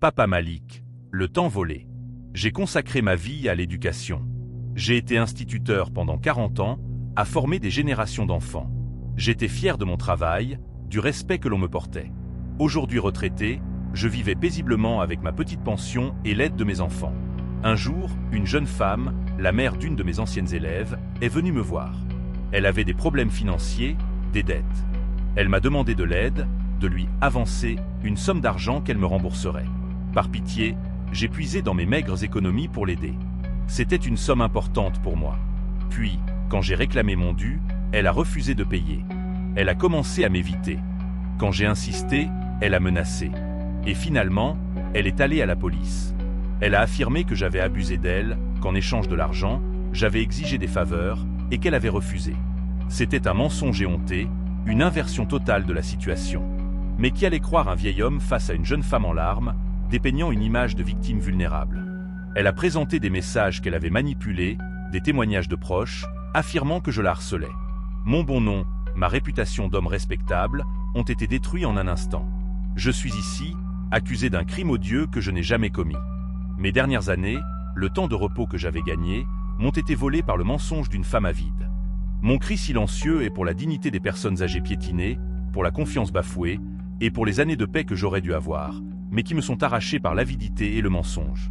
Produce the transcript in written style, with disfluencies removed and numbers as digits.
Papa Malik, le temps volé. J'ai consacré ma vie à l'éducation. J'ai été instituteur pendant 40 ans, à former des générations d'enfants. J'étais fier de mon travail, du respect que l'on me portait. Aujourd'hui retraité, je vivais paisiblement avec ma petite pension et l'aide de mes enfants. Un jour, une jeune femme, la mère d'une de mes anciennes élèves, est venue me voir. Elle avait des problèmes financiers, des dettes. Elle m'a demandé de l'aide, de lui avancer une somme d'argent qu'elle me rembourserait. Par pitié, j'ai puisé dans mes maigres économies pour l'aider. C'était une somme importante pour moi. Puis, quand j'ai réclamé mon dû, elle a refusé de payer. Elle a commencé à m'éviter. Quand j'ai insisté, elle a menacé. Et finalement, elle est allée à la police. Elle a affirmé que j'avais abusé d'elle, qu'en échange de l'argent, j'avais exigé des faveurs et qu'elle avait refusé. C'était un mensonge éhonté, une inversion totale de la situation. Mais qui allait croire un vieil homme face à une jeune femme en larmes, dépeignant une image de victime vulnérable? Elle a présenté des messages qu'elle avait manipulés, des témoignages de proches, affirmant que je la harcelais. Mon bon nom, ma réputation d'homme respectable, ont été détruits en un instant. Je suis ici, accusé d'un crime odieux que je n'ai jamais commis. Mes dernières années, le temps de repos que j'avais gagné, m'ont été volés par le mensonge d'une femme avide. Mon cri silencieux est pour la dignité des personnes âgées piétinées, pour la confiance bafouée, et pour les années de paix que j'aurais dû avoir, mais qui me sont arrachées par l'avidité et le mensonge.